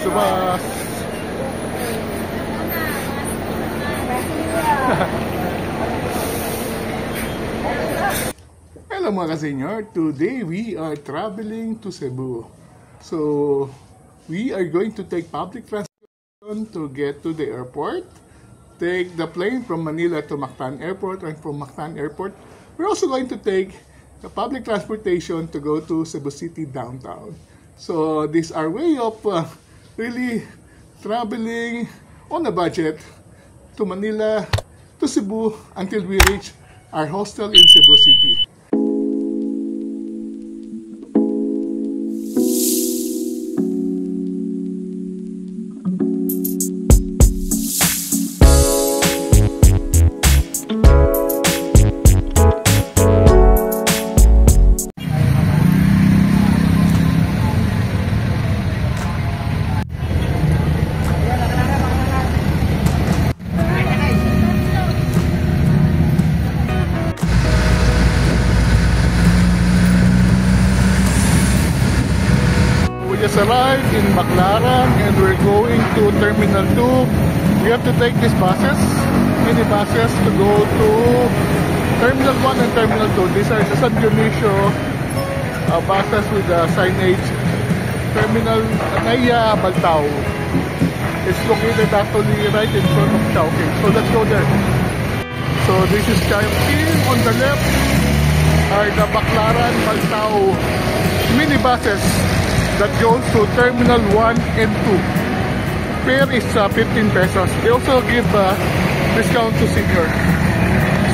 sa bus. Hello mga ka-senior, today we are traveling to Cebu. So we are going to take public transportation to get to the airport, take the plane from Manila to Mactan Airport, and from Mactan Airport we're also going to take the public transportation to go to Cebu City downtown. So this is our way of really traveling on a budget to Manila, to Cebu, until we reach our hostel in Cebu City. Just arrived in Baclaran and we're going to Terminal 2. We have to take these buses, mini buses, to go to Terminal 1 and Terminal 2. These are the San Dionisio buses with the signage Terminal Naya Baltao. It's located actually right in front of Chowking. So let's go there. So this is Chowking. On the left are the Baclaran Baltao mini buses that goes to Terminal 1 and 2. Fare is 15 pesos. They also give discount to senior.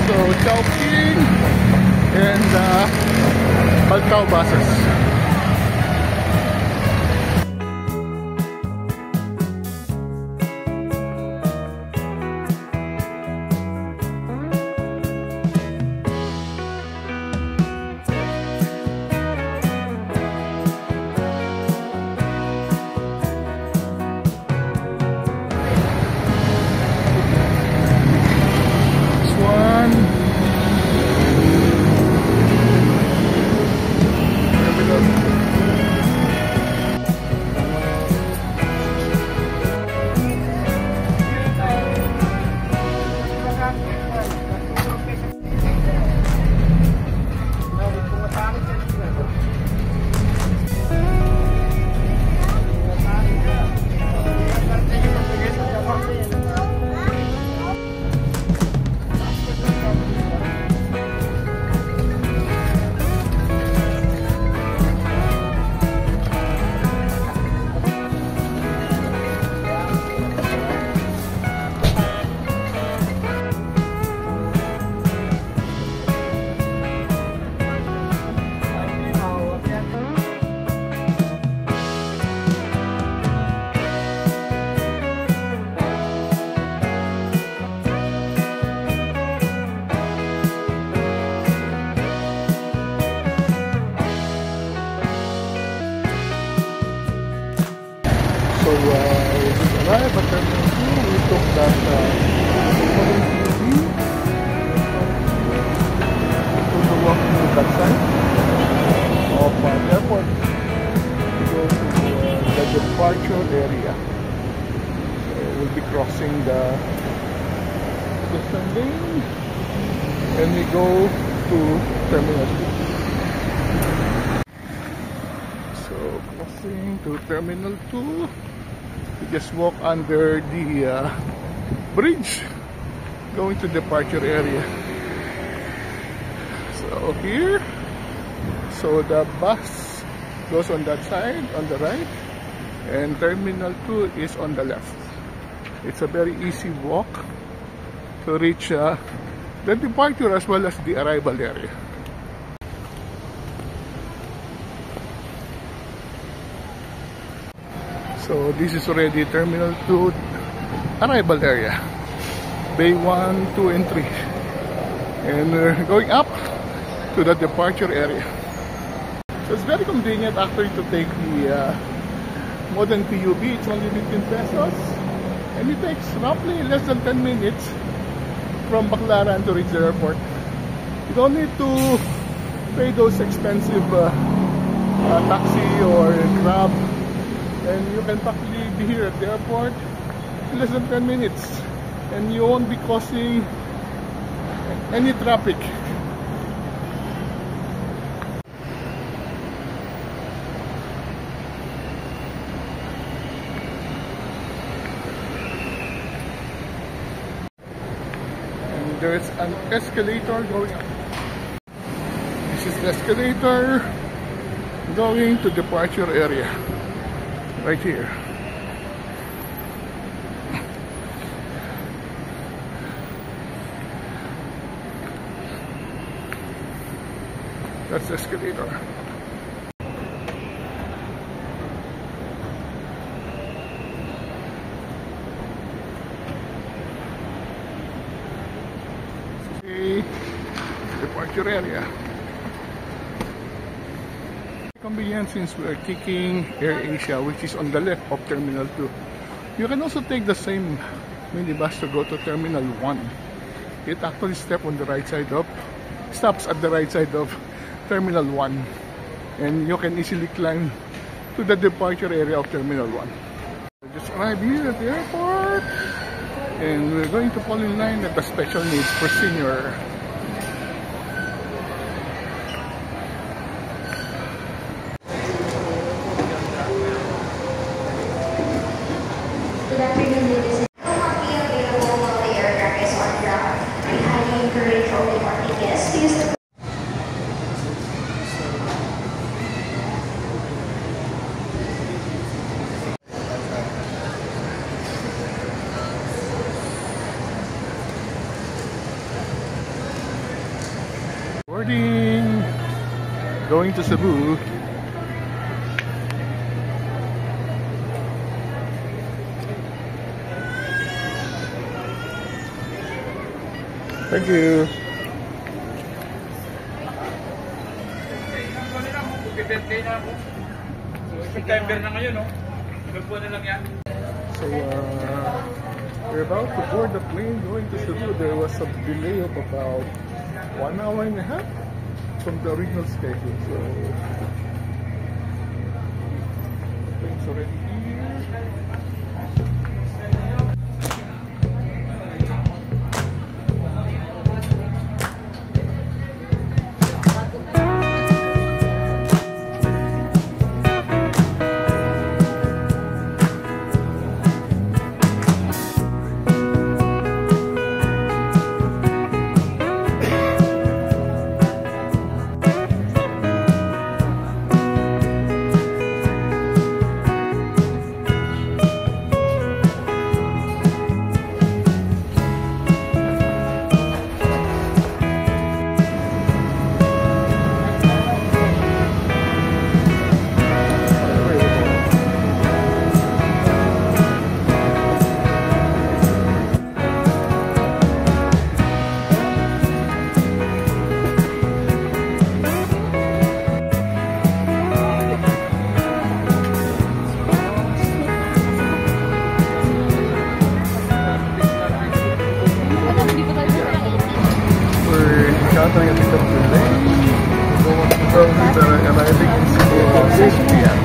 So Chowking and Baltao buses. So we just arrived at Terminal 2. We took that took the walk to that side of the airport to go to the departure area. So we'll be crossing the lane and we go to Terminal 2. So crossing to Terminal 2. We just walk under the bridge going to departure area. So here, so the bus goes on that side, on the right, and Terminal 2 is on the left. It's a very easy walk to reach the departure as well as the arrival area. So this is already Terminal 2 arrival area, Bay 1, 2, and 3. And we're going up to the departure area. So it's very convenient actually to take the modern PUB. It's only 15 pesos. And it takes roughly less than 10 minutes from Baclaran to reach the airport. You don't need to pay those expensive taxi or Grab. And you can practically be here at the airport in less than 10 minutes, and you won't be causing any traffic. And there's an escalator going up. This is the escalator going to departure area right here. That's the escalator. Okay, departure area. Convenient since we are taking Air Asia, which is on the left of Terminal 2. You can also take the same minibus to go to Terminal 1. It actually stops at the right side of Terminal 1, and you can easily climb to the departure area of Terminal 1. We just arrived here at the airport, and we're going to fall in line at the special needs for senior. Good afternoon, ladies and gentlemen. Will not be available while the aircraft is on ground. We highly encourage all departing guests to use the Boarding, going to Cebu. Thank you. September na ngayon, no? Ilang buwan na lang yan. So, we're about to board the plane going to Cebu. There was a delay of about 1 hour and a half from the original schedule. So, the plane's already here. Encountering a bit of delay. So we're arriving in Cebu about 6 p.m.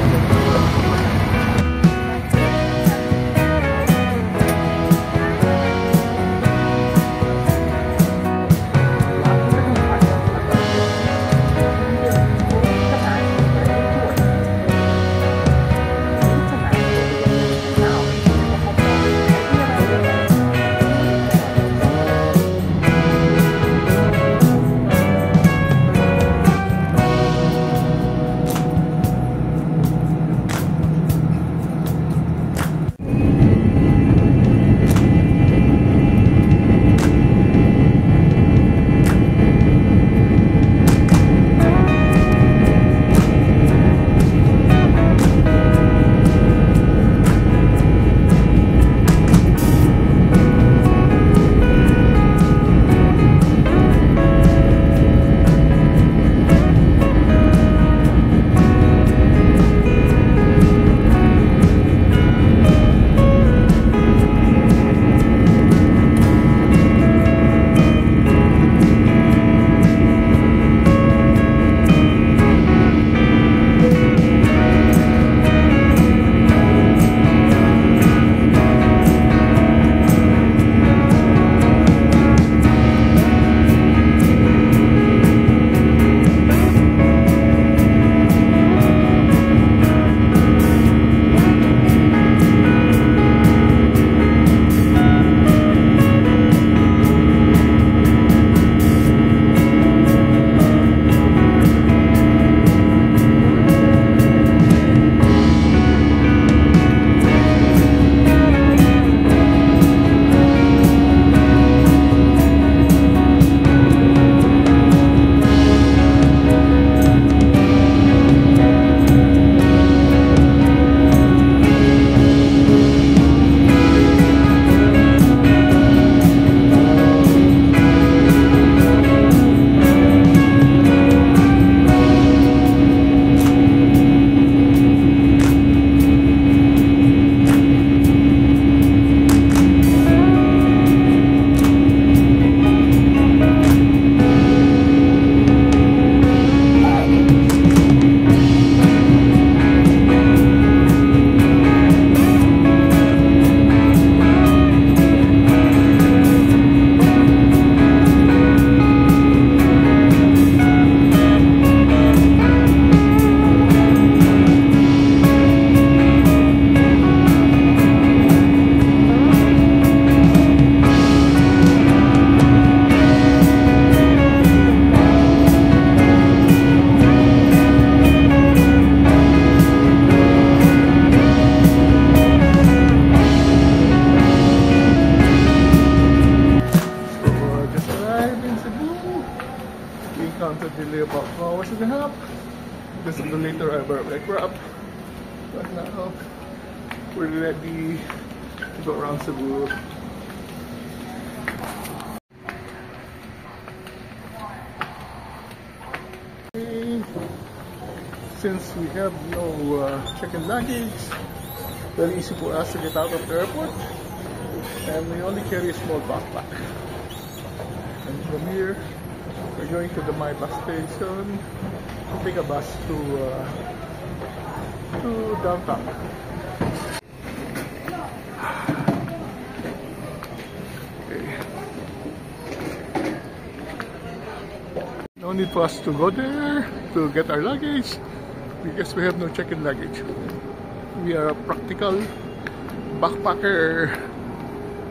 encountered delay about 4 hours and a half because of the later aircraft. But now we're ready to go around Cebu. Okay. Since we have no check-in luggage, very easy for us to get out of the airport, and we only carry a small backpack. And from here, we're going to the My Bus station to take a bus to downtown. Okay. No need for us to go there to get our luggage because we have no check-in luggage. We are a practical backpacker.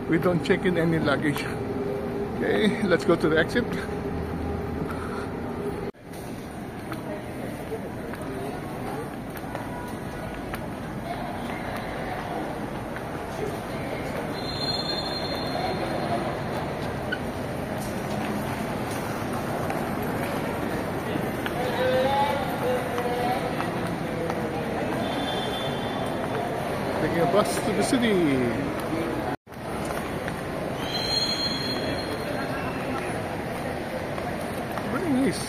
We don't check in any luggage. Okay, let's go to the exit. Taking a bus to the city. Very nice.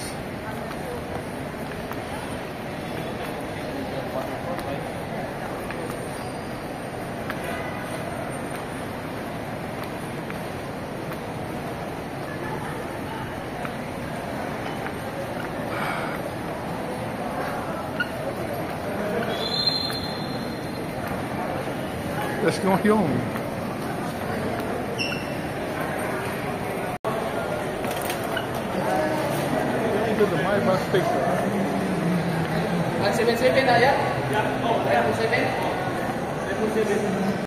Let's go home. To the My Bus station. 177 ayah? Yeah. Oh, 177? 177.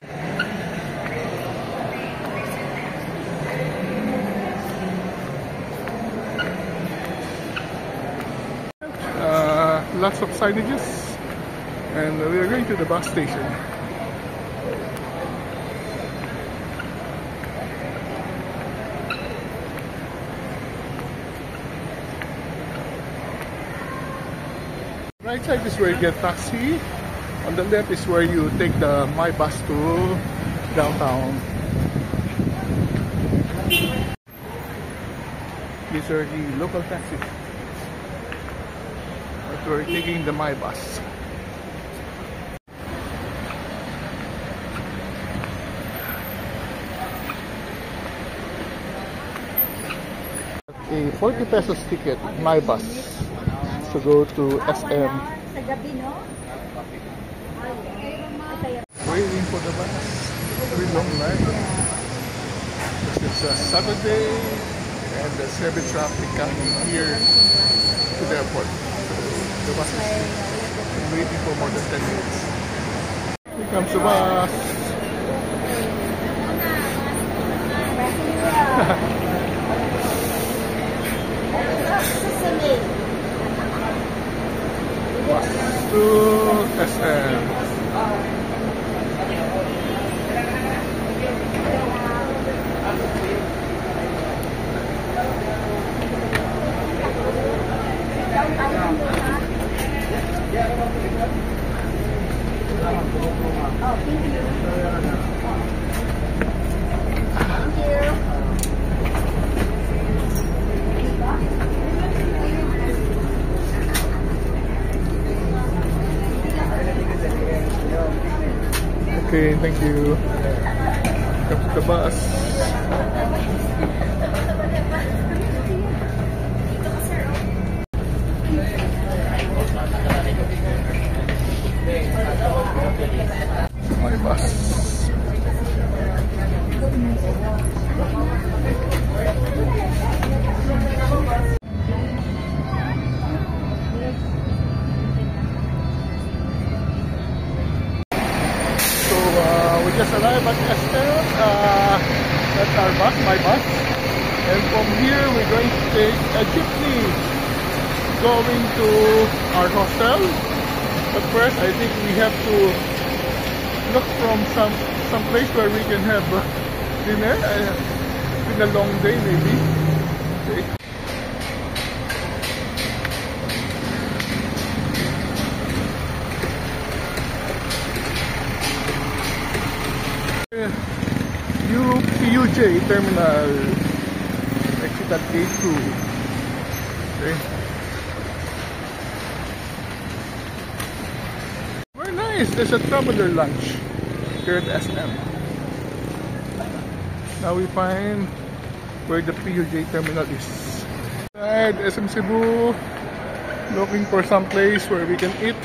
Lots of signages, and we are going to the bus station. Right side is where you get taxi. On the left is where you take the My Bus to downtown. These are the local taxis. But we're taking the My Bus. A 40 pesos ticket, My Bus, to go to SM. Sa gabi, no? Waiting for the bus. Very long line. Because it's a Saturday and there's heavy traffic coming here to the airport. So the bus is waiting for more than 10 minutes. Here comes the bus. Bus to SM. Okay, thank you. Come to the bus. My bus. We just arrived at SM, that's our bus, My Bus, and from here we're going to take a jeepney going to our hostel. But first I think we have to look from some place where we can have dinner. It's been a long day maybe. Okay. PUJ Terminal. Exit at gate 2. Okay. Very nice. There's a traveler lunch here at SM. Now we find where the PUJ terminal is. At SM Cebu, looking for some place where we can eat.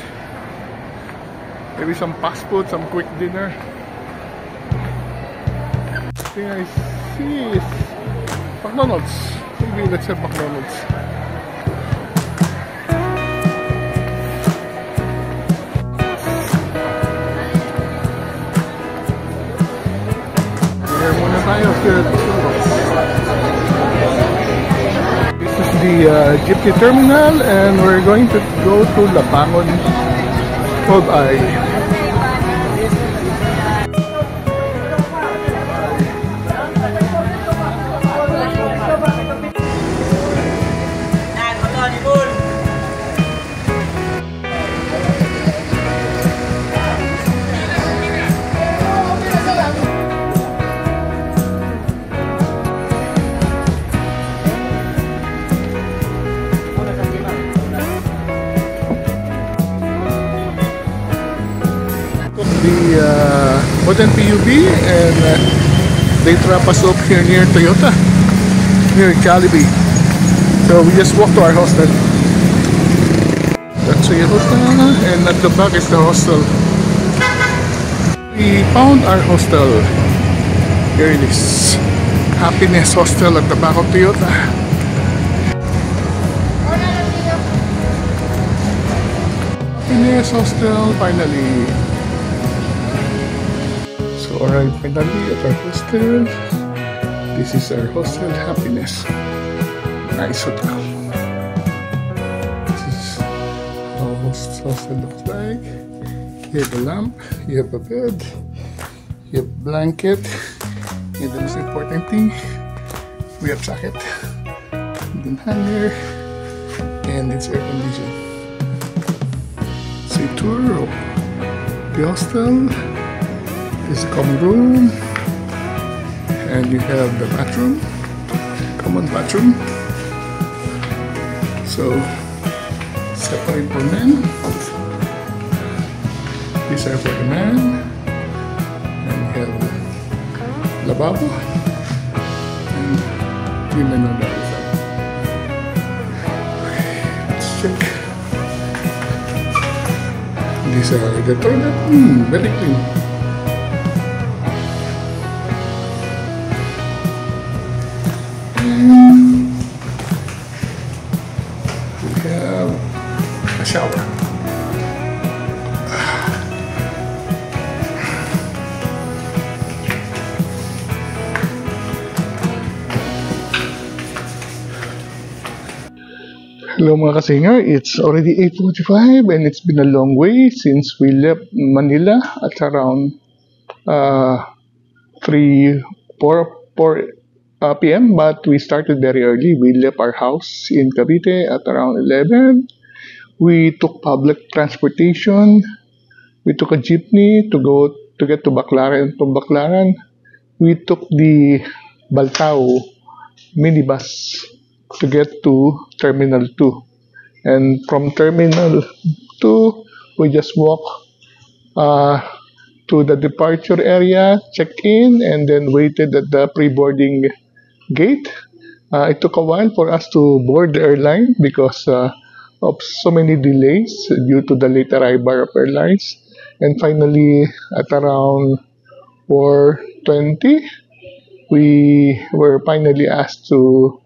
Maybe some fast food, some quick dinner. The thing I see is McDonald's. Maybe let's have McDonald's. Here muna tayo here at McDonald's. This is the jeepney terminal and we're going to go to Lapangon Fold-I. The Modern PUB and they drop us off here near Toyota, near Jollibee. So we just walk to our hostel. That's Toyota, and at the back is the hostel. We found our hostel. Here it is. Happiness Hostel at the back of Toyota. Happiness Hostel finally. Alright, finally at our hostel. This is our hostel, Happiness. Nice hotel. This is how hostel looks like. You have a lamp, you have a bed, you have a blanket, and the most important thing, we have jacket, and hanger, and it's air conditioned. So tour of the hostel. This is a common room, and you have the bathroom, common bathroom. So separate for men. These are for the men, and you have the lavabo, and women on the other side. Okay, let's check. These are the toilet. Very clean. We have a shower. Hello mga kasinger, it's already 8:45 and it's been a long way since we left Manila at around 4 p.m. But we started very early. We left our house in Cavite at around 11. We took public transportation. We took a jeepney to get to Baclaran. From Baclaran, we took the Baltao minibus to get to Terminal 2. And from Terminal 2, we just walk to the departure area, checked in, and then waited at the pre-boarding gate. It took a while for us to board the airline because of so many delays due to the late arrival of airlines. And finally, at around 4:20, we were finally asked to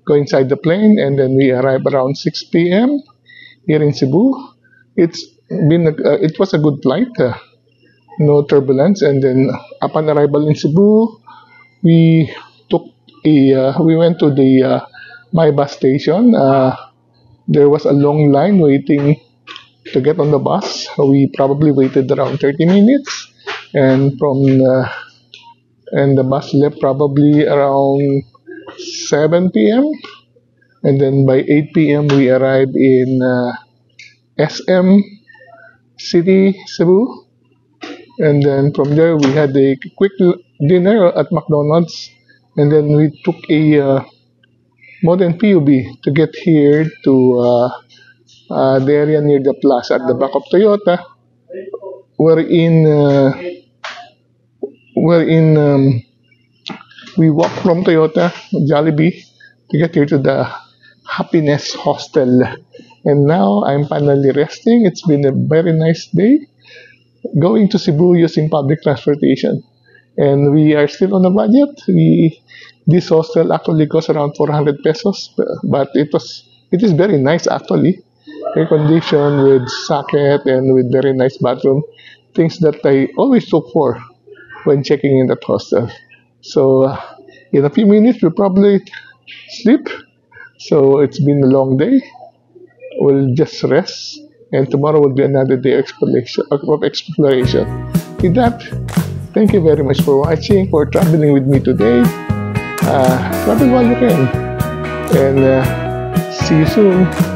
go inside the plane, and then we arrived around 6 p.m. here in Cebu. It was a good flight, no turbulence. And then upon arrival in Cebu, we went to the my bus station. There was a long line waiting to get on the bus. We probably waited around 30 minutes, and the bus left probably around 7 p.m. and then by 8 p.m. we arrived in SM City, Cebu, and then from there we had a quick dinner at McDonald's, and then we took a modern PUV to get here to the area near the plaza at the back of Toyota, wherein we walked from Toyota Jollibee to get here to the Happiness Hostel. And now I'm finally resting. It's been a very nice day going to Cebu using public transportation. And we are still on a budget. This hostel actually costs around 400 pesos, but it is very nice actually. Air conditioned with socket and with very nice bathroom. Things that I always look for when checking in that hostel. So in a few minutes we'll probably sleep. So it's been a long day. We'll just rest, and tomorrow will be another day of exploration. With that, thank you very much for watching, for traveling with me today. Travel while you can, and see you soon.